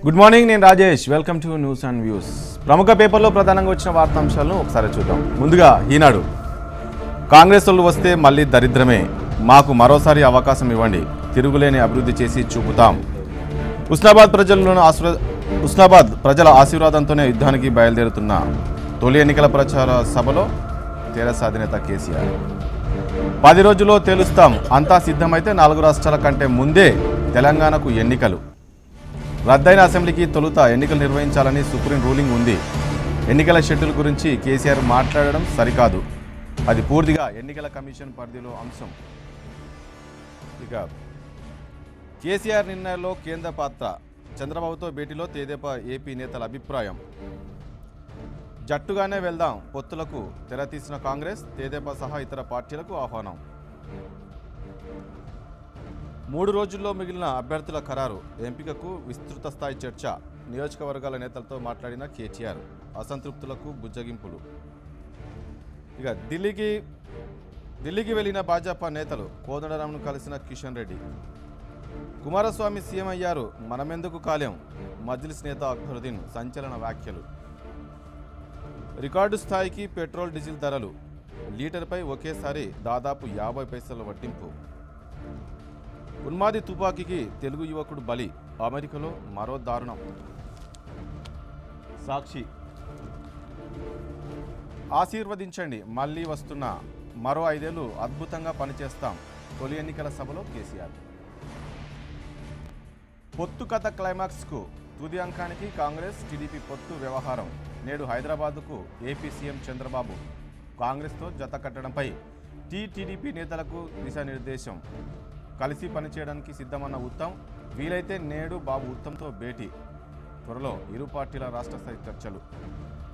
Good morning, నేను Rajesh. Welcome to news and views. ప్రముఖ పేపర్లో ప్రధానంగా వచ్చిన వార్తాంశాలను ఒకసారి చూద్దాం. ముందుగా ఈనాడు, కాంగ్రెస్ వాళ్ళు వస్తే మళ్ళీ దరిద్రమే, మాకు మరోసారి అవకాశం ఇవ్వండి, తిరుగులేని అభివృద్ధి చేసి చూపుతాం. ఉస్నాబాద్ ప్రజల ఆశీర్వాదంతోనే యుద్ధానికి బయలుదేరుతున్న తొలి ఎన్నికల ప్రచార సభలో తెరాస అధినేత కేసీఆర్. 10 రోజుల్లో తేలుస్తాం, అంతా సిద్ధమైతే 4 రాష్ట్రాల కంటే ముందే తెలంగాణకు ఎన్నికలు. రద్దయిన అసెంబ్లీకి తొలుత ఎన్నికలు నిర్వహించాలని సుప్రీం రూలింగ్ ఉంది. ఎన్నికల షెడ్యూల్ గురించి కేసీఆర్ మాట్లాడడం సరికాదు, అది పూర్తిగా ఎన్నికల కమిషన్ పరిధిలో అంశం. ఇక కేసీఆర్ నిర్ణయాల్లో కేంద్ర పాత్ర, చంద్రబాబుతో భేటీలో తెదేపా ఏపీ నేతల అభిప్రాయం. జట్టుగానే వెళ్దాం, పొత్తులకు తెరతీసిన కాంగ్రెస్, తెదేపా సహా ఇతర పార్టీలకు ఆహ్వానం. 3 రోజుల్లో మిగిలిన అభ్యర్థుల ఖరారు, ఎంపికకు విస్తృత స్థాయి చర్చ. నియోజకవర్గాల నేతలతో మాట్లాడిన కేటీఆర్, అసంతృప్తులకు బుజ్జగింపులు. ఇక ఢిల్లీకి వెళ్లిన భాజపా నేతలు, కోదండరాంను కలిసిన కిషన్ రెడ్డి. కుమారస్వామి సీఎం అయ్యారు, మనమెందుకు కాలేం, మజ్లిస్ నేత అక్బరుద్దీన్ సంచలన వ్యాఖ్యలు. రికార్డు స్థాయికి పెట్రోల్ డీజిల్ ధరలు, లీటర్పై ఒకేసారి దాదాపు 50 పైసల వడ్డింపు. ఉన్మాది తుపాకీకి తెలుగు యువకుడు బలి, అమెరికాలో మరో దారుణం. సాక్షి, ఆశీర్వదించండి, మళ్ళీ వస్తున్నా, మరో 5 ఏళ్లు అద్భుతంగా పనిచేస్తాం, తొలి ఎన్నికల సభలో కేసీఆర్. పొత్తు కథ క్లైమాక్స్కు, తుది అంకానికి కాంగ్రెస్ టీడీపీ పొత్తు వ్యవహారం. నేడు హైదరాబాద్కు ఏపీ సీఎం చంద్రబాబు కాంగ్రెస్తో జత కట్టడంపై టీడీపీ నేతలకు దిశానిర్దేశం. కలిసి పనిచేయడానికి సిద్ధమన్న ఉత్తమ్, వీలైతే నేడు బాబు ఉత్తమ్తో భేటీ. త్వరలో ఇరు పార్టీల రాష్ట్ర స్థాయి చర్చలు.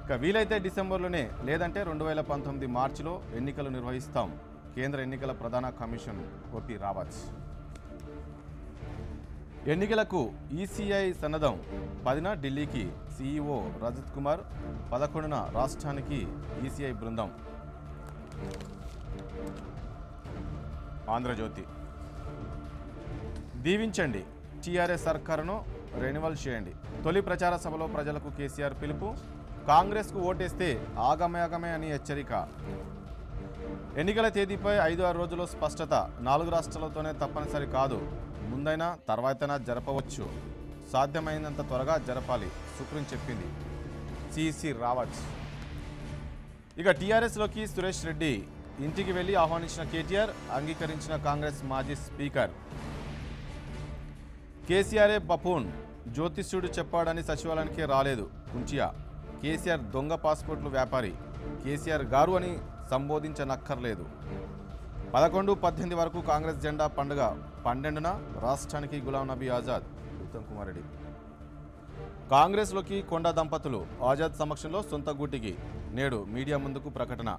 ఇక వీలైతే డిసెంబర్లోనే, లేదంటే 2019 మార్చిలో ఎన్నికలు నిర్వహిస్తాం, కేంద్ర ఎన్నికల ప్రధాన కమిషన్ ఓపీ రావత్. ఎన్నికలకు ఈసీఐ సన్నద్ధం. 10న ఢిల్లీకి సీఈఓ రజత్ కుమార్, 11న రాష్ట్రానికి ఈసీఐ బృందం. ఆంధ్రజ్యోతి, దీవించండి, టీఆర్ఎస్ సర్కారును రెన్యువల్ చేయండి. తొలి ప్రచార సభలో ప్రజలకు కేసీఆర్ పిలుపు. కాంగ్రెస్కు ఓటేస్తే ఆగమే అని హెచ్చరిక. ఎన్నికల తేదీపై 5-6 రోజుల్లో స్పష్టత. 4 రాష్ట్రాలతోనే తప్పనిసరి కాదు, ముందైనా తర్వాతైనా జరపవచ్చు, సాధ్యమైనంత త్వరగా జరపాలి, సుప్రీం చెప్పింది. సిసి రావత్. ఇక టీఆర్ఎస్లోకి సురేష్ రెడ్డి, ఇంటికి వెళ్లి ఆహ్వానించిన కేటీఆర్, అంగీకరించిన కాంగ్రెస్ మాజీ స్పీకర్. కేసీఆరే బఫూన్, జ్యోతిష్యుడు చెప్పాడని సచివాలయానికి రాలేదు కుంచియా. కేసీఆర్ దొంగ పాస్పోర్ట్లు వ్యాపారి, కేసీఆర్ గారు అని సంబోధించనక్కర్లేదు. 11-18 వరకు కాంగ్రెస్ జెండా పండుగ. 12న రాష్ట్రానికి గులాం నబీ ఆజాద్, ఉత్తమ్ కుమార్ రెడ్డి. కాంగ్రెస్లోకి కొండ దంపతులు, ఆజాద్ సమక్షంలో సొంత గూటికి. నేడు మీడియా ముందుకు ప్రకటన.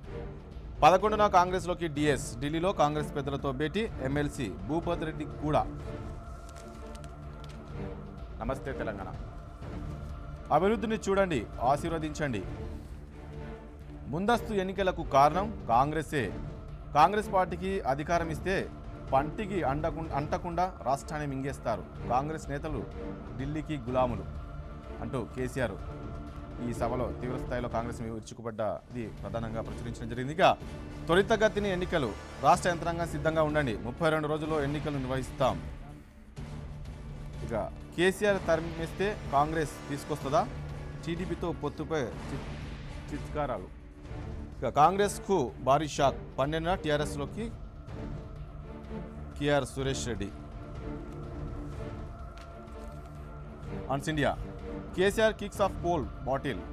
11న కాంగ్రెస్లోకి డిఎస్, ఢిల్లీలో కాంగ్రెస్ పెద్దలతో భేటీ. ఎమ్మెల్సీ భూపతి రెడ్డి కూడా. నమస్తే తెలంగాణ, అభివృద్ధిని చూడండి, ఆశీర్వదించండి. ముందస్తు ఎన్నికలకు కారణం కాంగ్రెసే. కాంగ్రెస్ పార్టీకి అధికారం ఇస్తే పంటికి అంటకుండా రాష్ట్రాన్ని మింగేస్తారు. కాంగ్రెస్ నేతలు ఢిల్లీకి గులాములు అంటూ కేసీఆర్ ఈ సభలో తీవ్రస్థాయిలో కాంగ్రెస్ విరుచుకుపడ్డది ప్రధానంగా ప్రచురించడం జరిగింది. ఇక త్వరితగతిని ఎన్నికలు, రాష్ట్ర యంత్రాంగం సిద్ధంగా ఉండండి, 32 రోజుల్లో ఎన్నికలు నిర్వహిస్తాం. ఇక కేసీఆర్ తరిమేస్తే కాంగ్రెస్ తీసుకొస్తుందా, టీడీపీతో పొత్తుపై చిత్కారాలు. ఇక కాంగ్రెస్కు భారీ షాక్. 12న టీఆర్ఎస్లోకి కేఆర్ సురేష్ రెడ్డి. ఆన్స్ India, KCR kicks off poll battle,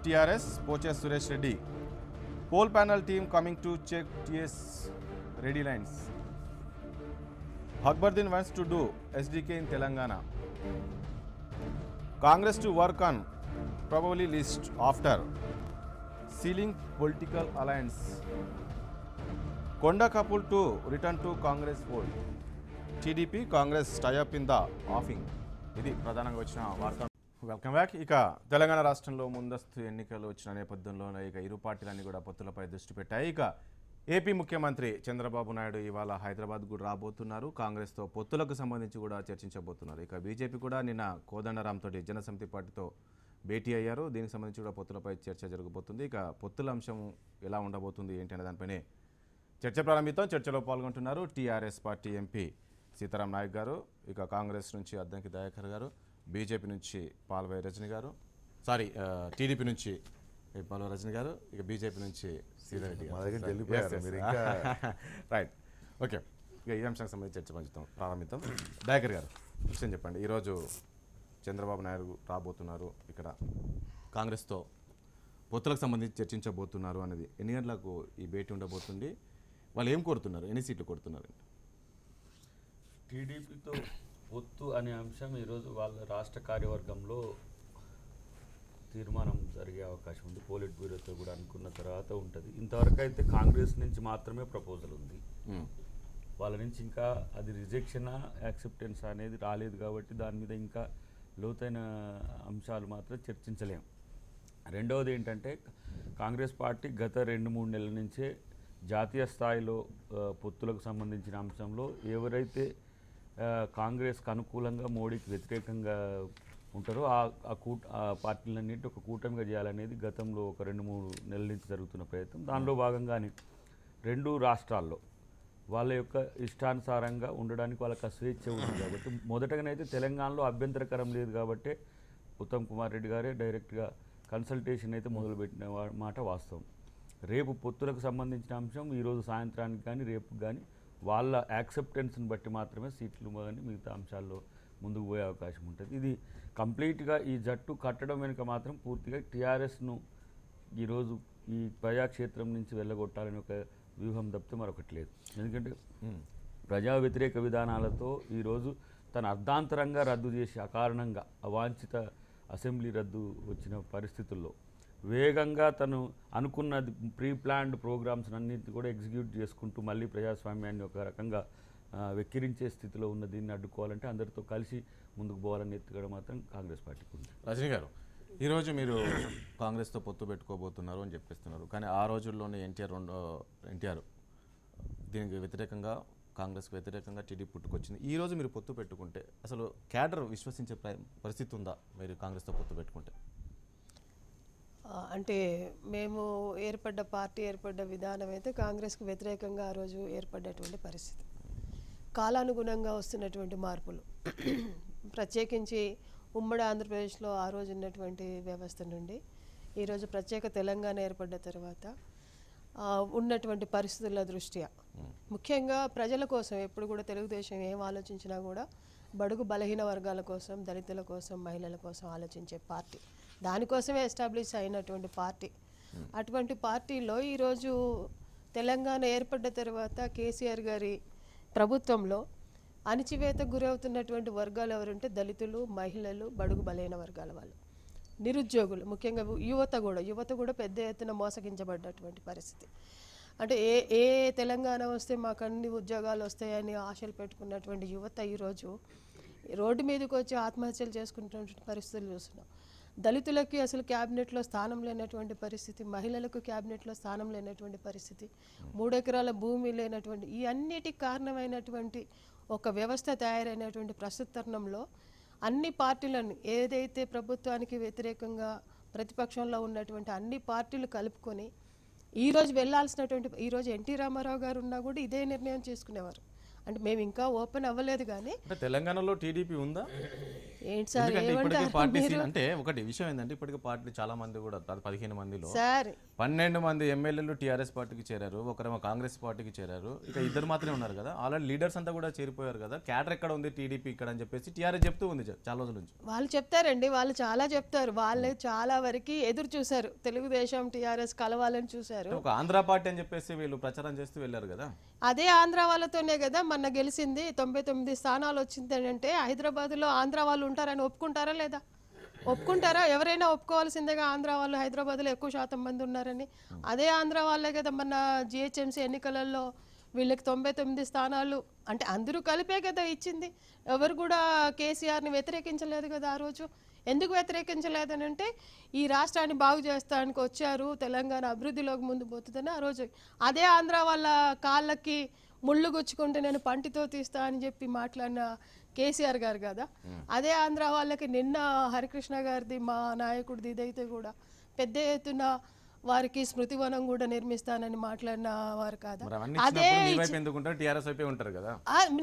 TRS poaches Suresh Reddy. Poll panel team coming to check TS ready lines. Akbaruddin wants to do SDK in Telangana. Congress to work on probably list after sealing political alliance. Konda couple to return to Congress fold. TDP Congress tie up in the offing. ఇది ప్రధానంగా వచ్చిన వార్త. Welcome back. ఇక తెలంగాణ రాష్ట్రంలో ముందస్తు ఎన్నికలు వచ్చిన నేపథ్యంలో ఇక ఇరు పార్టీలన్నీ కూడా పొత్తులపై దృష్టి పెట్టాయి. ఇక ఏపీ ముఖ్యమంత్రి చంద్రబాబు నాయుడు ఇవాళ హైదరాబాద్కు రాబోతున్నారు. కాంగ్రెస్తో పొత్తులకు సంబంధించి కూడా చర్చించబోతున్నారు. ఇక బీజేపీ కూడా నిన్న కోదండరామ్ తోటి జనసమితి పార్టీతో భేటీ అయ్యారు. దీనికి సంబంధించి కూడా పొత్తులపై చర్చ జరగబోతుంది. ఇక పొత్తుల అంశం ఎలా ఉండబోతుంది ఏంటి అనే దానిపైనే చర్చ ప్రారంభిద్దాం. చర్చలో పాల్గొంటున్నారు TRS party MP Sitaram Nayak garu, ఇక కాంగ్రెస్ నుంచి అద్దంకి దయాకర్ గారు, బీజేపీ నుంచి పాల్వాయి రజని గారు, టీడీపీ నుంచి పాల్వాయి రజని గారు, ఇక బీజేపీ నుంచి సీతారెడ్డి గారు. Right, okay. ఇక ఈ అంశానికి సంబంధించి చర్చ ప్రారంభిద్దాం. దయాకర్ గారు, విషయం చెప్పండి. ఈరోజు చంద్రబాబు నాయుడు రాబోతున్నారు, ఇక్కడ కాంగ్రెస్తో పొత్తులకు సంబంధించి చర్చించబోతున్నారు అనేది ఎన్ని గంటలకు ఈ భేటీ ఉండబోతుంది? వాళ్ళు ఏం కోరుతున్నారు? ఎన్ని సీట్లు కోరుతున్నారు? టీడీపీతో పొత్తు అనే అంశం ఈరోజు వాళ్ళ రాష్ట్ర కార్యవర్గంలో తీర్మానం జరిగే అవకాశం ఉంది. పోలిట్ బ్యూరోతో కూడా అనుకున్న తర్వాత ఉంటుంది. ఇంతవరకు అయితే కాంగ్రెస్ నుంచి మాత్రమే ప్రపోజల్ ఉంది. వాళ్ళ నుంచి ఇంకా అది రిజెక్షనా యాక్సెప్టెన్స్ అనేది రాలేదు కాబట్టి దాని మీద ఇంకా లోతైన అంశాలు మాత్రం చర్చించలేము. రెండవది ఏంటంటే కాంగ్రెస్ పార్టీ గత 2-3 నెలల నుంచే జాతీయ స్థాయిలో పొత్తులకు సంబంధించిన అంశంలో ఎవరైతే కాంగ్రెస్కి అనుకూలంగా మోడీకి వ్యతిరేకంగా ఉంటారో ఆ పార్టీలన్నింటి ఒక కూటమిగా చేయాలనేది గతంలో ఒక 2-3 నెలల నుంచి జరుగుతున్న ప్రయత్నం. దానిలో భాగంగానే 2 రాష్ట్రాల్లో వాళ్ళ యొక్క ఇష్టానుసారంగా ఉండడానికి వాళ్ళకి స్వేచ్ఛ ఉంది కాబట్టి మొదటగానైతే తెలంగాణలో అభ్యంతరకరం లేదు కాబట్టి ఉత్తమ్ కుమార్ రెడ్డి గారే డైరెక్ట్గా కన్సల్టేషన్ అయితే మొదలుపెట్టిన మాట వాస్తవం. రేపు పొత్తులకు సంబంధించిన అంశం ఈరోజు సాయంత్రానికి కానీ రేపు కానీ వాళ్ళ యాక్సెప్టెన్స్ని బట్టి మాత్రమే సీట్లు కానీ మిగతా అంశాల్లో ముందుకు పోయే అవకాశం ఉంటుంది. ఇది కంప్లీట్గా ఈ జట్టు కట్టడం వెనుక మాత్రం పూర్తిగా టీఆర్ఎస్ను ఈరోజు ఈ ప్రజాక్షేత్రం నుంచి వెళ్ళగొట్టాలని ఒక వ్యూహం తప్పితే మరొకటి లేదు. ఎందుకంటే ప్రజా వ్యతిరేక విధానాలతో ఈరోజు తన అర్ధాంతరంగా రద్దు చేసి అకారణంగా అవాంఛిత అసెంబ్లీ రద్దు వచ్చిన పరిస్థితుల్లో వేగంగా తను అనుకున్నది ప్రీ ప్లాన్డ్ ప్రోగ్రామ్స్ అన్నింటినీ కూడా ఎగ్జిక్యూట్ చేసుకుంటూ మళ్ళీ ప్రజాస్వామ్యాన్ని ఒక రకంగా వెక్కిరించే స్థితిలో ఉన్న దీన్ని అడ్డుకోవాలంటే అందరితో కలిసి ముందుకు పోవాలని ఎత్తుగడం మాత్రం కాంగ్రెస్ పార్టీకి ఉంది. రజనీ గారు, ఈరోజు మీరు కాంగ్రెస్తో పొత్తు పెట్టుకోబోతున్నారు అని చెప్పిస్తున్నారు, కానీ ఆ రోజుల్లోనే ఎన్టీఆర్ దీనికి వ్యతిరేకంగా కాంగ్రెస్కి వ్యతిరేకంగా టీడీపీ పుట్టుకొచ్చింది. ఈరోజు మీరు పొత్తు పెట్టుకుంటే అసలు క్యాడర్ విశ్వసించే పరిస్థితి ఉందా మీరు కాంగ్రెస్తో పొత్తు పెట్టుకుంటే? అంటే మేము ఏర్పడ్డ విధానం అయితే కాంగ్రెస్కి వ్యతిరేకంగా ఆ రోజు ఏర్పడ్డటువంటి పరిస్థితి. కాలానుగుణంగా వస్తున్నటువంటి మార్పులు, ప్రత్యేకించి ఉమ్మడి ఆంధ్రప్రదేశ్లో ఆ రోజు ఉన్నటువంటి వ్యవస్థ నుండి ఈరోజు ప్రత్యేక తెలంగాణ ఏర్పడ్డ తర్వాత ఉన్నటువంటి పరిస్థితుల దృష్ట్యా ముఖ్యంగా ప్రజల కోసం ఎప్పుడు కూడా తెలుగుదేశం ఏం ఆలోచించినా కూడా బడుగు బలహీన వర్గాల కోసం, దళితుల కోసం, మహిళల కోసం ఆలోచించే పార్టీ. దానికోసమే ఎస్టాబ్లిష్ అయినటువంటి పార్టీ. అటువంటి పార్టీలో ఈరోజు తెలంగాణ ఏర్పడ్డ తర్వాత కేసీఆర్ గారి ప్రభుత్వంలో అణిచివేతకు గురవుతున్నటువంటి వర్గాలు ఎవరంటే దళితులు, మహిళలు, బడుగు బలహీన వర్గాల వాళ్ళు, నిరుద్యోగులు, ముఖ్యంగా యువత కూడా పెద్ద ఎత్తున మోసగించబడ్డటువంటి పరిస్థితి. అంటే ఏ తెలంగాణ వస్తే మాకు అన్ని ఉద్యోగాలు వస్తాయని ఆశలు పెట్టుకున్నటువంటి యువత ఈరోజు రోడ్డు మీదకి వచ్చి ఆత్మహత్యలు చేసుకుంటున్నటువంటి పరిస్థితులు చూస్తున్నాం. దళితులకి అసలు క్యాబినెట్లో స్థానం లేనటువంటి పరిస్థితి, మహిళలకు క్యాబినెట్లో స్థానం లేనటువంటి పరిస్థితి, 3 ఎకరాల భూమి లేనటువంటి, ఈ అన్నిటికి కారణమైనటువంటి ఒక వ్యవస్థ తయారైనటువంటి ప్రస్తుత తరుణంలో అన్ని పార్టీలను, ఏదైతే ప్రభుత్వానికి వ్యతిరేకంగా ప్రతిపక్షంలో ఉన్నటువంటి అన్ని పార్టీలు కలుపుకొని ఈరోజు వెళ్లాల్సినటువంటి, ఈరోజు ఎన్టీ రామారావు గారు ఉన్నా కూడా ఇదే నిర్ణయం చేసుకునేవారు. అంటే మేము ఇంకా ఓపెన్ అవ్వలేదు కానీ తెలంగాణలో టీడీపీ ఉందా ఏంటి సార్? అంటే ఒకటి విషయం ఏంటంటే ఇప్పటికే పార్టీ చాలా మంది కూడా 15 మందిలో సార్ 12 మంది ఎమ్మెల్యేలు టీఆర్ఎస్ పార్టీకి చేరారు, ఒకరేమో కాంగ్రెస్ పార్టీకి చేరారు, ఇక 2 మాత్రమే ఉన్నారు కదా. ఆల్రెడీ లీడర్స్ అంతా కూడా చేరిపోయారు కదా. క్యాడర్ ఎక్కడ ఉంది టీడీపీ ఇక్కడ అని చెప్పేసి టీఆర్ఎస్ చెప్తూ ఉంది చాలా రోజుల నుంచి. వాళ్ళు చెప్తారండి, వాళ్ళు చాలా చెప్తారు. వాళ్ళు చాలా వరకు ఎదురు చూశారు, తెలుగుదేశం టీఆర్ఎస్ కలవాలని చూశారు. ఒక ఆంధ్ర పార్టీ అని చెప్పేసి వీళ్ళు ప్రచారం చేస్తూ వెళ్ళారు కదా. అదే ఆంధ్ర వాళ్ళతోనే కదా మొన్న గెలిచింది. 99 స్థానాలు వచ్చింది అంటే హైదరాబాద్లో ఆంధ్ర వాళ్ళు ఉంటారని ఒప్పుకుంటారా లేదా? ఒప్పుకుంటారా? ఎవరైనా ఒప్పుకోవాల్సిందేగా ఆంధ్ర వాళ్ళు హైదరాబాద్లో ఎక్కువ శాతం మంది ఉన్నారని. అదే ఆంధ్ర వాళ్ళే కదా మొన్న జిహెచ్ఎంసీ ఎన్నికలలో వీళ్ళకి 99 స్థానాలు అంటే అందరూ కలిపే కదా ఇచ్చింది. ఎవరు కూడా కేసీఆర్ని వ్యతిరేకించలేదు కదా ఆ రోజు. ఎందుకు వ్యతిరేకించలేదని అంటే ఈ రాష్ట్రాన్ని బాగు చేస్తానికి వచ్చారు, తెలంగాణ అభివృద్ధిలోకి ముందు పోతుందని ఆ రోజు అదే ఆంధ్ర వాళ్ళ కాళ్ళకి ముళ్ళు గుచ్చుకుంటే నేను పంటితో తీస్తా అని చెప్పి మాట్లాడిన కేసీఆర్ గారు కదా. అదే ఆంధ్ర వాళ్ళకి నిన్న హరికృష్ణ గారిది మా నాయకుడిది ఇదైతే కూడా పెద్ద ఎత్తున వారికి స్మృతివనం కూడా నిర్మిస్తానని మాట్లాడిన వారు కాదా. అదే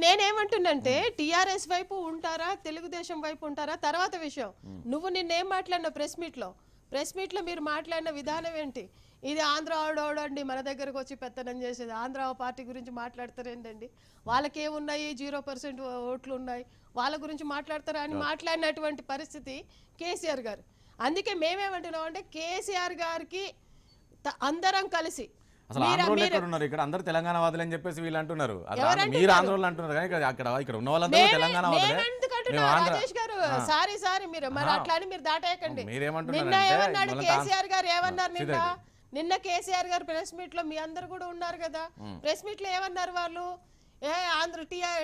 నేనేమంటున్నంటే టీఆర్ఎస్ వైపు ఉంటారా తెలుగుదేశం వైపు ఉంటారా తర్వాత విషయం. నువ్వు నిన్నేం మాట్లాడిన ప్రెస్ మీట్లో మీరు మాట్లాడిన విధానం ఏంటి? ఇది ఆంధ్ర ఆడోడండి మన దగ్గరకు వచ్చి పెత్తనం చేసేది, ఆంధ్ర పార్టీ గురించి మాట్లాడతారేంటండి, వాళ్ళకి ఏమున్నాయి 0% ఓట్లు ఉన్నాయి వాళ్ళ గురించి మాట్లాడతారా అని మాట్లాడినటువంటి పరిస్థితి కేసీఆర్ గారు. అందుకే మేమేమంటున్నాం అంటే కేసీఆర్ గారికి అందరం కలిసి అసలు ఆంధ్రోళ్ళు ఎక్కడ ఉన్నారు? ఇక్కడ అందరూ తెలంగాణ వాదులు అని చెప్పేసి వీళ్ళు అంటున్నారు. మీరు ఆంధ్రోళ్ళు అంటున్నారు కానీ ఇక్కడ ఉన్న వాళ్ళందరూ తెలంగాణ రాజేష్ గారు సారీ మీరు మరి అట్లా అని మీరు దాటేయకండి. నిన్న ఏమన్నాడు కేసీఆర్ గారు? ఏమన్నారు నిన్న కేసీఆర్ గారు ప్రెస్ మీట్ లో? మీ అందరు కూడా ఉన్నారు కదా ప్రెస్ మీట్ లో. ఏమన్నారు వాళ్ళు? ఆంధ్ర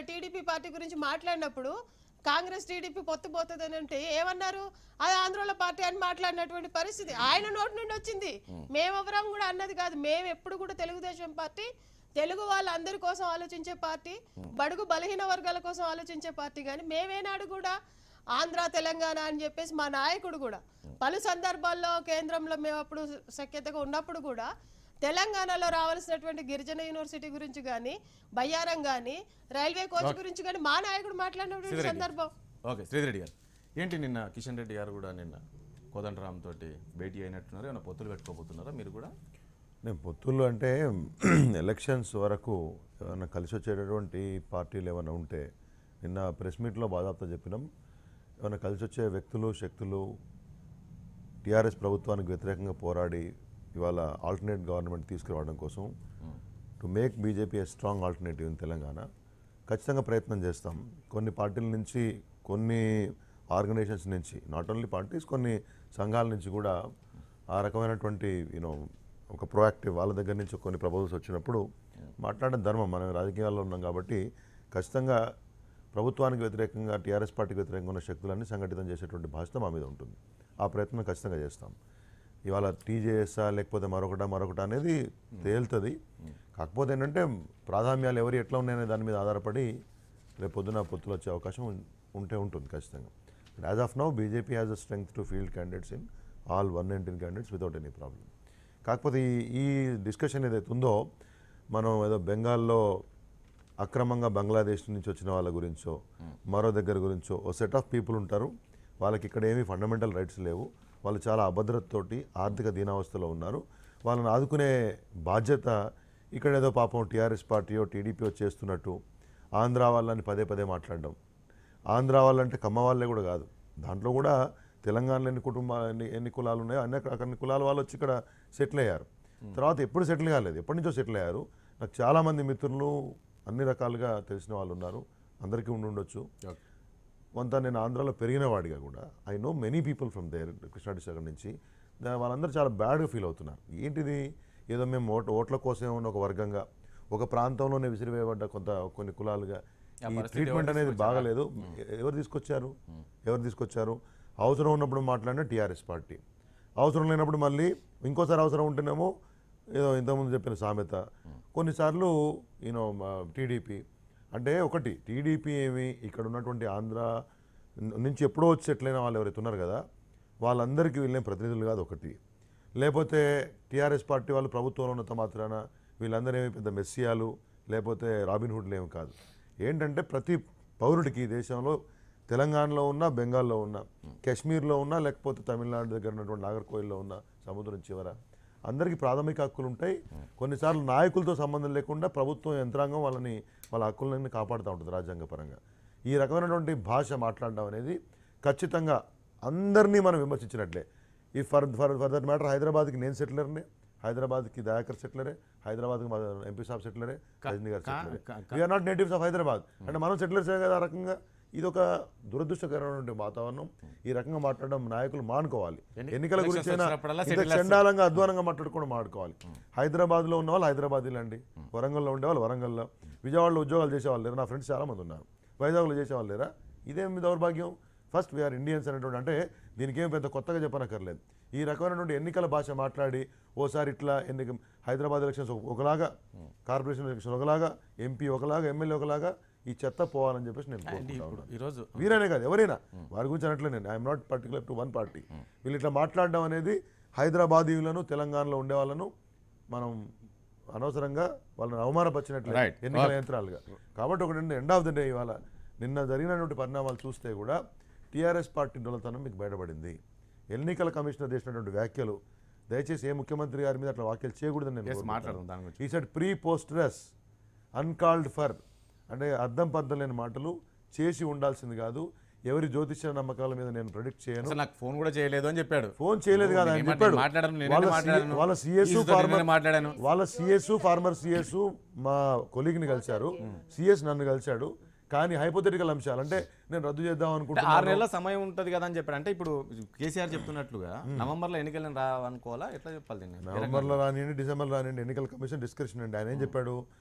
టీడీపీ పార్టీ గురించి మాట్లాడినప్పుడు కాంగ్రెస్ టీడీపీ పొత్తుపోతుంది అని అంటే ఏమన్నారు? అది ఆంధ్రలో పార్టీ అని మాట్లాడినటువంటి పరిస్థితి ఆయన నోటి నుండి వచ్చింది. మేమెవరం కూడా అన్నది కాదు. మేము ఎప్పుడు కూడా తెలుగుదేశం పార్టీ తెలుగు వాళ్ళందరి కోసం ఆలోచించే పార్టీ, బడుగు బలహీన వర్గాల కోసం ఆలోచించే పార్టీ. కానీ మేమేనాడు కూడా ఆంధ్ర తెలంగాణ అని చెప్పేసి మా నాయకుడు కూడా పలు సందర్భాల్లో కేంద్రంలో మేము అప్పుడు సఖ్యతగా ఉన్నప్పుడు కూడా తెలంగాణలో రావాల్సినటువంటి గిరిజన యూనివర్సిటీ గురించి కానీ బయ్యారం కానీ రైల్వే కోచ్ గురించి కానీ మా నాయకుడు మాట్లాడినటువంటి సందర్భం. ఓకే శ్రీధర్ గారు ఏంటి నిన్న కిషన్ రెడ్డి గారు కూడా నిన్న కోదండరామ్ తోటి భేటీ అయినట్టున్నారు, ఏమైనా పొత్తులు పెట్టుకోబోతున్నారా మీరు కూడా? నేను పొత్తులు అంటే ఎలక్షన్స్ వరకు ఏమైనా కలిసి వచ్చేటటువంటి పార్టీలు ఏమైనా ఉంటే నిన్న ప్రెస్ మీట్లో బాధాప్తా చెప్పినాం. ఏమైనా కలిసి వచ్చే వ్యక్తులు శక్తులు టీఆర్ఎస్ ప్రభుత్వానికి వ్యతిరేకంగా పోరాడి ఇవాళ ఆల్టర్నేట్ గవర్నమెంట్ తీసుకురావడం కోసం to make BJP a strong alternative in Telangana ఖచ్చితంగా ప్రయత్నం చేస్తాం. కొన్ని పార్టీల నుంచి, కొన్ని ఆర్గనైజేషన్స్ నుంచి, నాట్ ఓన్లీ పార్టీస్, కొన్ని సంఘాల నుంచి కూడా ఆ రకమైనటువంటి ఒక ప్రోయాక్టివ్ వాళ్ళ దగ్గర నుంచి కొన్ని ప్రపోజల్స్ వచ్చినప్పుడు మాట్లాడడం ధర్మం. మనం రాజకీయాల్లో ఉన్నాం కాబట్టి ఖచ్చితంగా ప్రభుత్వానికి వ్యతిరేకంగా టీఆర్ఎస్ పార్టీకి వ్యతిరేకంగా ఉన్న శక్తులన్నీ సంఘటితం చేసేటువంటి బాధ్యత మా మీద ఉంటుంది. ఆ ప్రయత్నం ఖచ్చితంగా చేస్తాం. ఇవాళ టీజేఎస్ఆ లేకపోతే మరొకటి అనేది తేలుతుంది. కాకపోతే ఏంటంటే ప్రాధాన్యాలు ఎవరు ఎట్లా ఉన్నాయనే దాని మీద ఆధారపడి రేపు పొద్దున పొత్తులు వచ్చే అవకాశం ఉంటుంది ఖచ్చితంగా. But as of now BJP has a strength to field candidates in all 119 candidates without any problem. కాకపోతే ఈ డిస్కషన్ ఏదైతే ఉందో మనం ఏదో బెంగాల్లో అక్రమంగా బంగ్లాదేశ్ నుంచి వచ్చిన వాళ్ళ గురించో మరో దగ్గర గురించో ఓ సెట్ ఆఫ్ పీపుల్ ఉంటారు, వాళ్ళకి ఇక్కడ ఏమీ ఫండమెంటల్ రైట్స్ లేవు, వాళ్ళు చాలా అభద్రతతోటి ఆర్థిక దీనావస్థలో ఉన్నారు, వాళ్ళని ఆదుకునే బాధ్యత ఇక్కడ ఏదో పాపం టీఆర్ఎస్ పార్టీయో టీడీపీయో చేస్తున్నట్టు ఆంధ్ర వాళ్ళని పదే పదే మాట్లాడడం. ఆంధ్ర వాళ్ళంటే కమ్మ వాళ్ళే కూడా కాదు, దాంట్లో కూడా తెలంగాణలో ఎన్ని కులాలు ఉన్నాయో అన్ని కులాల వాళ్ళు వచ్చి ఇక్కడ సెటిల్ అయ్యారు. తర్వాత ఎప్పుడు సెటిల్ కాలేదు, ఎప్పటి నుంచో సెటిల్ అయ్యారు. నాకు చాలామంది మిత్రులు అన్ని రకాలుగా తెలిసిన వాళ్ళు ఉన్నారు, అందరికీ ఉండొచ్చు. కొంత నేను ఆంధ్రాలో పెరిగిన వాడిగా కూడా I know many people from there Krishna district నుంచి. వాళ్ళందరూ చాలా బ్యాడ్గా ఫీల్ అవుతున్నారు. ఏంటిది, ఏదో మేము ఓట్ల కోసం ఉన్న ఒక వర్గంగా ఒక ప్రాంతంలోనే విసిరివేయబడ్డ కొన్ని కులాలుగా ఈ ట్రీట్మెంట్ అనేది బాగలేదు. ఎవరు తీసుకొచ్చారు? అవసరం ఉన్నప్పుడు మాట్లాడిన టీఆర్ఎస్ పార్టీ, అవసరం లేనప్పుడు మళ్ళీ ఇంకోసారి అవసరం ఉంటేనేమో ఏదో ఇంతకుముందు చెప్పిన సామెత. కొన్నిసార్లు టీడీపీ అంటే ఒకటి టీడీపీ ఏమి ఇక్కడ ఉన్నటువంటి ఆంధ్ర నుంచి ఎప్పుడో వచ్చి సెటిల్ వాళ్ళు ఎవరైతే ఉన్నారు కదా వాళ్ళందరికీ వీళ్ళే ప్రతినిధులు కాదు ఒకటి. లేకపోతే టీఆర్ఎస్ పార్టీ వాళ్ళు ప్రభుత్వంలో ఉన్నంత మాత్రాన వీళ్ళందరూ ఏమి పెద్ద మెస్సియాలు లేకపోతే రాబిన్హుడ్లు ఏమి కాదు. ఏంటంటే ప్రతి పౌరుడికి ఈ దేశంలో తెలంగాణలో ఉన్న, బెంగాల్లో ఉన్న, కాశ్మీర్లో ఉన్న, లేకపోతే తమిళనాడు దగ్గర ఉన్నటువంటి నాగర్కోయిల్లో ఉన్న సముద్రం చివర అందరికీ ప్రాథమిక హక్కులు ఉంటాయి. కొన్నిసార్లు నాయకులతో సంబంధం లేకుండా ప్రభుత్వం యంత్రాంగం వాళ్ళ హక్కులన్నీ కాపాడుతూ ఉంటుంది రాజ్యాంగపరంగా. ఈ రకమైనటువంటి భాష మాట్లాడడం అనేది ఖచ్చితంగా అందరినీ మనం విమర్శించినట్లే. ఈ ఫర్ దట్ మ్యాటర్ హైదరాబాద్కి నేను సెటిలర్నే, హైదరాబాద్కి దయాకర్ సెటిలరే, హైదరాబాద్కి మా ఎంపీ సాబ్ సెటిలరే, రజనీ గారు సెటిలరే. We're not natives of Hyderabad అంటే మనం సెటిలర్సే కదా. ఆ రకంగా ఇది ఒక దురదృష్టకరమైన వాతావరణం. ఈ రకంగా మాట్లాడడం నాయకులు మానుకోవాలి. ఎన్నికల గురించి చండాలంగా అధ్వానంగా మాట్లాడుకోవడం మానుకోవాలి. హైదరాబాద్లో ఉన్న వాళ్ళు హైదరాబాదీలు అండి, వరంగల్లో ఉండేవాళ్ళు వరంగల్లో, విజయవాడలో ఉద్యోగాలు చేసేవాళ్ళు లేరు. నా ఫ్రెండ్స్ చాలామంది ఉన్నారు, వైజాగ్లో చేసేవాళ్ళు లేరా? ఇదేమి దౌర్భాగ్యం? ఫస్ట్ వీఆర్ ఇండియన్స్ అనేటువంటి, అంటే దీనికి ఏం పెద్ద కొత్తగా చెప్పనక్కర్లేదు. ఈ రకమైనటువంటి ఎన్నికల భాష మాట్లాడి ఓసారి ఇట్లా హైదరాబాద్ ఎలక్షన్స్ ఒకలాగా, కార్పొరేషన్ ఎలక్షన్ ఒకలాగా, ఎంపీ ఒకలాగా, ఎమ్మెల్యే ఒకలాగా, ఈ చెత్త పోవాలని చెప్పేసి నేను కోరుకుంటున్నాను. ఈరోజు వీరనే కాదు ఎవరైనా వారి గురించి అనట్లేదు నేను. I'm not particular to one party. వీళ్ళు ఇట్లా మాట్లాడడం అనేది హైదరాబాదీయులను, తెలంగాణలో ఉండే వాళ్ళను మనం అనవసరంగా వాళ్ళని అవమానపరిచినట్లు ఎన్నికల యంత్రాలుగా. కాబట్టి ఒకటి ఎండ్ ఆఫ్ ద డే ఇవాళ నిన్న జరిగినటువంటి పరిణామాలు చూస్తే కూడా టీఆర్ఎస్ పార్టీ డొల్లతనం మీకు బయటపడింది. ఎన్నికల కమిషనర్ చేసినటువంటి వ్యాఖ్యలు, దయచేసి ఏ ముఖ్యమంత్రి గారి మీద అట్లా వ్యాఖ్యలు చేయకూడదని నేను మాట్లాడదాం. ఈ సెడ్ ప్రీ పోస్టరస్ అన్కాల్డ్ ఫర్, అంటే అర్థం పర్థం లేని మాటలు చేసి ఉండాల్సింది కాదు. ఎవరి జ్యోతిష్య నమ్మకాల మీద నేను ప్రెడిక్ట్ చేయను. నాకు ఫోన్ కూడా చేయలేదు అని చెప్పాడు. ఫోన్ చేయలేదు కదా ఆయన చెప్పాడు. వాళ్ళ సిఎస్ ఫార్మర్ సిఎస్ మా కొలీగ్ని కలిశారు, సిఎస్ నన్ను కలిశాడు. కానీ హైపోథెటికల్ అంశాలు అంటే నేను రద్దు చేద్దాం అనుకుంటున్నాను. 6 నెలల సమయం ఉంటుంది కదా అని చెప్పాడు. అంటే ఇప్పుడు కేసీఆర్ చెప్తున్నట్లుగా నవంబర్లో ఎన్నికలను రావనుకోవాలా, ఎట్లా చెప్పాలి? నవంబర్లో రానివ్వండి, డిసెంబర్లో రానివ్వండి, ఎన్నికల కమిషన్ డిస్కషన్ అండి. ఆయన ఏం చెప్పాడు,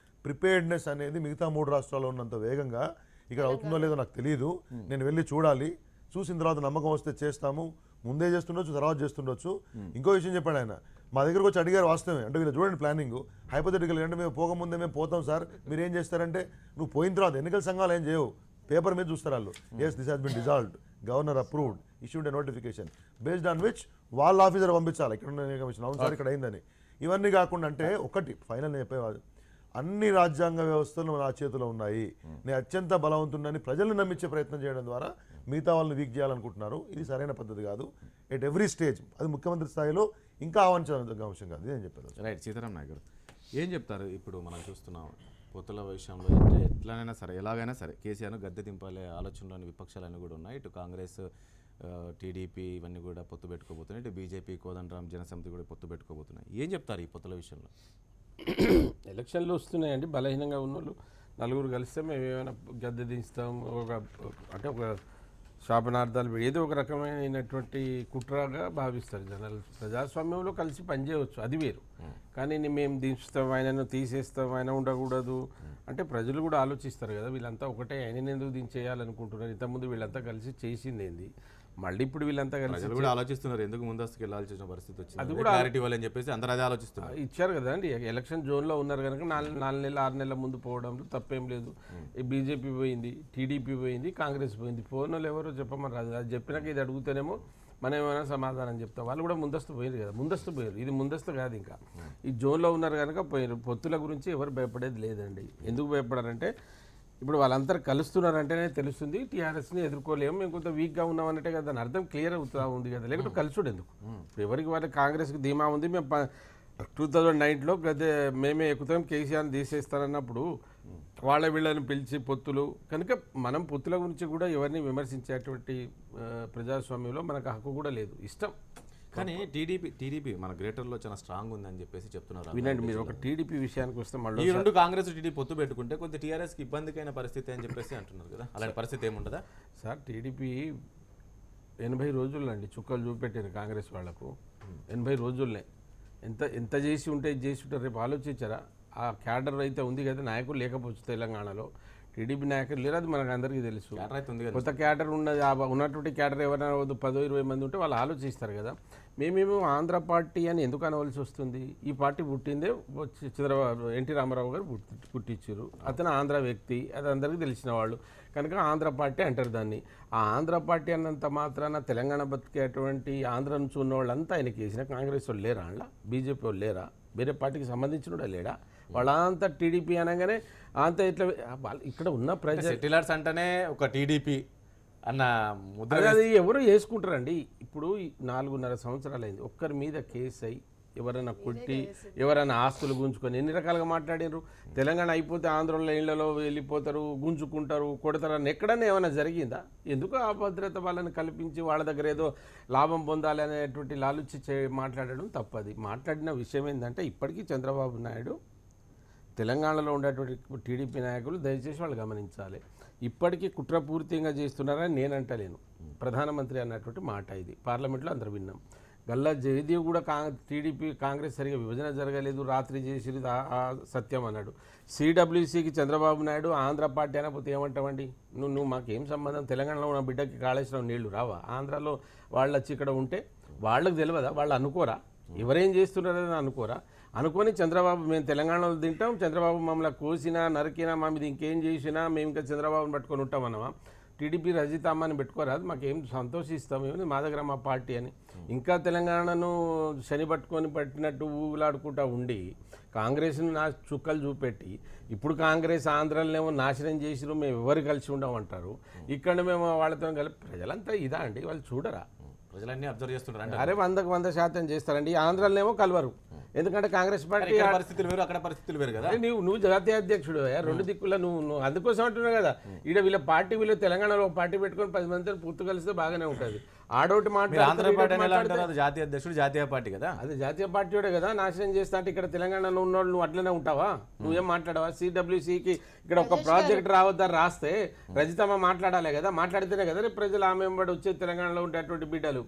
ప్రిపేర్డ్నెస్ అనేది మిగతా 3 రాష్ట్రాల్లో ఉన్నంత వేగంగా ఇక్కడ అవుతుందో లేదో నాకు తెలియదు, నేను వెళ్ళి చూడాలి, చూసిన తర్వాత నమ్మకం వస్తే చేస్తాము, ముందే చేస్తుండొచ్చు, తర్వాత చేస్తుండొచ్చు. ఇంకో విషయం చెప్పాడు ఆయన, మా దగ్గరకు వచ్చి అడిగారు వాస్తవమే, అంటే వీళ్ళు చూడండి ప్లానింగ్ హైపోథెటికల్, అంటే మేము పోకముందే మేము పోతాం సార్, మీరు ఏం చేస్తారంటే నువ్వు పోయిన తర్వాత ఎన్నికల సంఘాలు ఏం చేయవు, పేపర్ మీద చూస్తారు వాళ్ళు, yes this has been dissolved, governor approved, issued a notification based on which వాళ్ళ ఆఫీసర్ పంపించాలి ఇక్కడ ఉన్న కమిషన్, అవును సార్ ఇక్కడ అయిందని. ఇవన్నీ కాకుండా అంటే ఒకటి ఫైనల్ చెప్పేవాడు, అన్ని రాజ్యాంగ వ్యవస్థలు నా చేతిలో ఉన్నాయి, నేను అత్యంత బలవంతున్నని ప్రజలను నమ్మించే ప్రయత్నం చేయడం ద్వారా మిగతా వాళ్ళని వీక్ చేయాలనుకుంటున్నారు. ఇది సరైన పద్ధతి కాదు ఎట్ ఎవ్రీ స్టేజ్. అది ముఖ్యమంత్రి స్థాయిలో ఇంకా ఆహ్వానించాల్సిన అంశం కాదు, నేను చెప్పాను. రైట్, సీతారాం నాయక్ గారు ఏం చెప్తారు? ఇప్పుడు మనం చూస్తున్నాం పొత్తుల విషయంలో ఎట్లానైనా సరే, ఎలాగైనా సరే కేసీఆర్ను గద్దె దింపాలే ఆలోచనలోని విపక్షాలన్నీ కూడా ఉన్నాయి. ఇటు కాంగ్రెస్, టీడీపీ ఇవన్నీ కూడా పొత్తు పెట్టుకోబోతున్నాయి, ఇటు బీజేపీ, కోదండరాం జనసమితి కూడా పొత్తు పెట్టుకోబోతున్నాయి. ఏం చెప్తారు ఈ పొత్తుల విషయంలో? ఎలక్షన్లు వస్తున్నాయండి, బలహీనంగా ఉన్నోళ్ళు నలుగురు కలిస్తే మేము ఏమైనా గద్దె దించుతాం, ఒక శాపనార్థాలు ఏదో ఒక రకమైనటువంటి కుట్రగా భావిస్తారు జనాలు. ప్రజాస్వామ్యంలో కలిసి పనిచేయవచ్చు, అది వేరు. కానీ మేము దించుతాం, ఆయనను తీసేస్తాం, ఆయన ఉండకూడదు అంటే ప్రజలు కూడా ఆలోచిస్తారు కదా, వీళ్ళంతా ఒకటే, ఆయన ఎందుకు దించేయాలనుకుంటున్నారు, ఇంతకుముందు వీళ్ళంతా కలిసి చేసింది ఏంది, మళ్ళీ ఇప్పుడు వీళ్ళంతా కలిసి కూడా ఆలోచిస్తున్నారు ఎందుకు ముందస్తుకు వెళ్ళాల్సిన పరిస్థితి వచ్చింది, అది కూడా క్లారిటీ ఇవ్వాలని చెప్పేసి అందరూ అదే ఆలోచిస్తున్నారు. ఇచ్చారు కదా అండి, ఎలక్షన్ జోన్లో ఉన్నారు కనుక 4 నెలలు 6 నెలల ముందు పోవడంలో తప్పేం లేదు. బీజేపీ పోయింది, టీడీపీ పోయింది, కాంగ్రెస్ పోయింది, పోయిన ఎవరో చెప్పమని రాదు. అది చెప్పినాక ఇది అడుగుతేనేమో మనం ఏమైనా సమాధానం చెప్తాం. వాళ్ళు కూడా ముందస్తు పోయారు కదా, ముందస్తు పోయారు, ఇది ముందస్తు కాదు. ఇంకా ఈ జోన్లో ఉన్నారు కనుక పోయారు. పొత్తుల గురించి ఎవరు భయపడేది లేదండి. ఎందుకు భయపడారంటే ఇప్పుడు వాళ్ళందరూ కలుస్తున్నారంటేనే తెలుస్తుంది టీఆర్ఎస్ని ఎదుర్కోలేము, మేము కొంత వీక్గా ఉన్నామన్నట్టే కదా, దాని అర్థం క్లియర్ అవుతా ఉంది కదా. లేకపోతే కలుసుడు ఎందుకు? ఇప్పుడు ఎవరికి వాళ్ళ కాంగ్రెస్కి ధీమా ఉంది, మేము 2009లో మేమే ఎక్కుతాం, కేసీఆర్ని తీసేస్తారన్నప్పుడు వాళ్ళ వీళ్ళని పిలిచి పొత్తులు కనుక మనం పొత్తుల గురించి కూడా ఎవరిని విమర్శించేటువంటి ప్రజాస్వామ్యంలో మనకు హక్కు కూడా లేదు, ఇష్టం. కానీ టీడీపీ మన గ్రేటర్లో చాలా స్ట్రాంగ్ ఉందని చెప్పేసి చెప్తున్నారు. వినండి, మీరు ఒక టీడీపీ విషయానికి వస్తే మళ్ళీ ఈ రెండు కాంగ్రెస్ టీడీపీ పొత్తు పెట్టుకుంటే కొంత టీఆర్ఎస్కి ఇబ్బందికైన పరిస్థితి అని చెప్పేసి అంటున్నారు కదా, అలాంటి పరిస్థితి ఏముండదా సార్? టీడీపీ 80 రోజుల్లో అండి చుక్కలు చూపెట్టారు కాంగ్రెస్ వాళ్లకు. 80 రోజుల్నే ఎంత చేసి ఉంటే చేసి ఉంటారు. రేపు ఆలోచించారా? ఆ క్యాడర్ అయితే ఉంది కదా, నాయకులు లేకపోవచ్చు తెలంగాణలో, టీడీపీ నాయకులు లేరు, అది మనకు అందరికీ తెలుసు. కొత్త క్యాడర్ ఉన్నది, ఉన్నటువంటి క్యాడర్ ఎవరైనా 10-20 మంది ఉంటే వాళ్ళు ఆలోచిస్తారు కదా. మేమేమో ఆంధ్ర పార్టీ అని ఎందుకు అనవలసి వస్తుంది? ఈ పార్టీ పుట్టిందే చంద్రబాబు, ఎన్టీ రామారావు గారు పుట్టించారు, అతను ఆంధ్ర వ్యక్తి, అది అందరికీ తెలిసిన వాళ్ళు కనుక ఆంధ్ర పార్టీ అంటారు దాన్ని. ఆ ఆంధ్ర పార్టీ అన్నంత మాత్రాన తెలంగాణ బతికేటువంటి ఆంధ్ర నుంచి ఉన్న వాళ్ళంతా ఆయనకి వేసిన కాంగ్రెస్ వాళ్ళు లేరా, అలా బీజేపీ వాళ్ళు లేరా, వేరే పార్టీకి సంబంధించిన లేడా? వాళ్ళంతా టీడీపీ అనగానే అంతా ఇట్లా ఇక్కడ ఉన్న సెటిలర్స్ అంటేనే ఒక టీడీపీ అన్న ముద్ర అది ఎవరు వేసుకుంటారండి. ఇప్పుడు 4.5 సంవత్సరాలు అయింది, ఒక్కరి మీద కేసు అయ్యి ఎవరైనా కొట్టి ఎవరైనా ఆస్తులు గుంజుకొని ఎన్ని రకాలుగా మాట్లాడారు. తెలంగాణ అయిపోతే ఆంధ్రలో ఇళ్లలో వెళ్ళిపోతారు, గుంజుకుంటారు, కొడతారు అని ఎక్కడన్నా ఏమైనా జరిగిందా? ఎందుకు ఆ భద్రత వాళ్ళని కల్పించి వాళ్ళ దగ్గర ఏదో లాభం పొందాలి అనేటువంటి లాలుచి మాట్లాడడం తప్పది. మాట్లాడిన విషయం ఏంటంటే ఇప్పటికీ చంద్రబాబు నాయుడు తెలంగాణలో ఉండేటువంటి టీడీపీ నాయకులు దయచేసి వాళ్ళు గమనించాలి, ఇప్పటికీ కుట్రపూరితంగా చేస్తున్నారని నేను అంటలేను. ప్రధానమంత్రి అన్నటువంటి మాట ఇది పార్లమెంట్లో అందరూ విన్నాం. గల్లా జయదేవ్ కూడా టీడీపీ కాంగ్రెస్ సరిగా విభజన జరగలేదు, రాత్రి చేసిరు సత్యం అన్నాడు. సిడబ్ల్యూసీకి చంద్రబాబు నాయుడు ఆంధ్ర పార్టీ అనకపోతే ఏమంటామండి? నువ్వు మాకేం సంబంధం? తెలంగాణలో ఉన్న బిడ్డకి కాళేశ్వరం నీళ్లు రావా? ఆంధ్రాలో వాళ్ళు వచ్చి ఇక్కడ ఉంటే వాళ్ళకి తెలియదా? వాళ్ళు అనుకోరా ఎవరేం చేస్తున్నారని అనుకోరా? అనుకొని చంద్రబాబు మేము తెలంగాణలో తింటాం, చంద్రబాబు మమ్మల్ని కోసినా నరికినా మా మీద ఇంకేం చేసినా మేము ఇంకా చంద్రబాబుని పట్టుకొని ఉంటామన్నమా? టీడీపీ రజితమ్మని పెట్టుకోరాదు, మాకేం సంతోషిస్తాం ఏమి మా దగ్గర మా పార్టీ అని. ఇంకా తెలంగాణను శని పట్టుకొని పట్టినట్టు ఊగులాడుకుంటూ ఉండి కాంగ్రెస్ను చుక్కలు చూపెట్టి ఇప్పుడు కాంగ్రెస్ ఆంధ్రలోనేమో నాశనం చేసిరు, మేము ఎవరు కలిసి ఉండమంటారు. ఇక్కడ మేము వాళ్ళతో కలిపి ప్రజలంతా ఇదా అండి? వాళ్ళు చూడరా? ప్రజలన్నీ అబ్జర్వ్ చేస్తున్నారు. అరే 100% చేస్తారండి. ఆంధ్రాలోనేమో కలవరు, ఎందుకంటే కాంగ్రెస్ పార్టీ పరిస్థితులు వేరు, అక్కడ పరిస్థితులు వేరు కదా. నువ్వు జాతీయ అధ్యక్షుడు రెండు దిక్కుల నువ్వు అందుకోసం అంటున్నావు కదా. ఈడ వీళ్ళ పార్టీ వీళ్ళు తెలంగాణలో పార్టీ పెట్టుకొని 10 మందితో పూర్తి కలిస్తే బాగానే ఉంటుంది. ఆడోటి మాట్లాడుతున్నారు, జాతీయ అధ్యక్షుడు జాతీయ పార్టీ కదా, అది జాతీయ పార్టీ కదా నాశనం చేస్తా అంటే ఇక్కడ తెలంగాణలో ఉన్నోళ్ళు నువ్వు అట్లనే ఉంటావా? నువ్వేం మాట్లాడవా? సిడబ్ల్యూసీకి ఇక్కడ ఒక ప్రాజెక్ట్ రావద్దని రాస్తే రజితమ్మ మాట్లాడాలి కదా, మాట్లాడితేనే కదా రేపు ప్రజలు ఆమె వచ్చే తెలంగాణలో ఉండేటువంటి బిడ్డలు.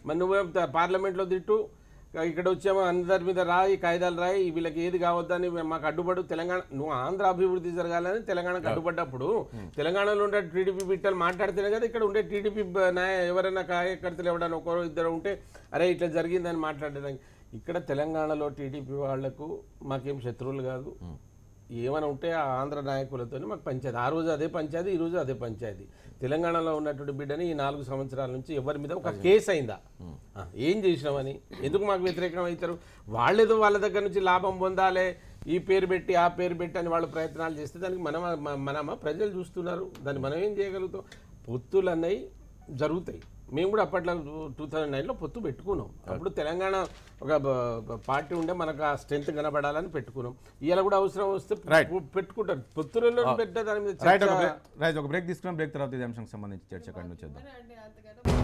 మరి నువ్వే పార్లమెంట్లో తిట్టు, ఇక్కడ వచ్చామో అందరి మీద రాయి కాయిదాలు రాయి, వీళ్ళకి ఏది కావద్దని మాకు అడ్డుపడు. తెలంగాణ నువ్వు ఆంధ్ర అభివృద్ధి జరగాలని తెలంగాణకు అడ్డుపడ్డప్పుడు తెలంగాణలో ఉండే టీడీపీ బిడ్డలు మాట్లాడితేనే కదా ఇక్కడ ఉండే టీడీపీ ఎవరైనా కార్యకర్తలు ఎవరైనా ఒకరు ఇద్దరు ఉంటే అరే ఇట్లా జరిగిందని మాట్లాడడానికి. ఇక్కడ తెలంగాణలో టీడీపీ వాళ్లకు మాకేం శత్రువులు కాదు, ఏమైనా ఉంటే ఆ ఆంధ్ర నాయకులతో మాకు పంచాయతీ. ఆ రోజు అదే పంచాయతీ, ఈ రోజు అదే పంచాయతీ. తెలంగాణలో ఉన్నటువంటి బిడ్డని ఈ 4 సంవత్సరాల నుంచి ఎవరి మీద ఒక కేసు అయిందా? ఏం చేసినామని ఎందుకు మాకు వ్యతిరేకం అవుతారు? వాళ్ళేదో వాళ్ళ దగ్గర నుంచి లాభం పొందాలి, ఈ పేరు పెట్టి ఆ పేరు పెట్టి అని వాళ్ళు ప్రయత్నాలు చేస్తే దానికి మనమా ప్రజలు చూస్తున్నారు, దాన్ని మనం ఏం చేయగలుగుతాం? పొత్తులు అన్నవి జరుగుతాయి. మేము కూడా అప్పట్లో 2009లో పొత్తు పెట్టుకున్నాం. అప్పుడు తెలంగాణ ఒక పార్టీ ఉండే మనకు ఆ స్ట్రెంత్ కనబడాలని పెట్టుకున్నాం. ఇలా కూడా అవసరం వస్తే పెట్టుకుంటారు. పొత్తులలో పెట్టే దాని మీద ఒక బ్రేక్ తీసుకున్నాం. బ్రేక్ తర్వాత ఇదే అంశానికి సంబంధించి చర్చ కంటిన్యూ చేద్దాం.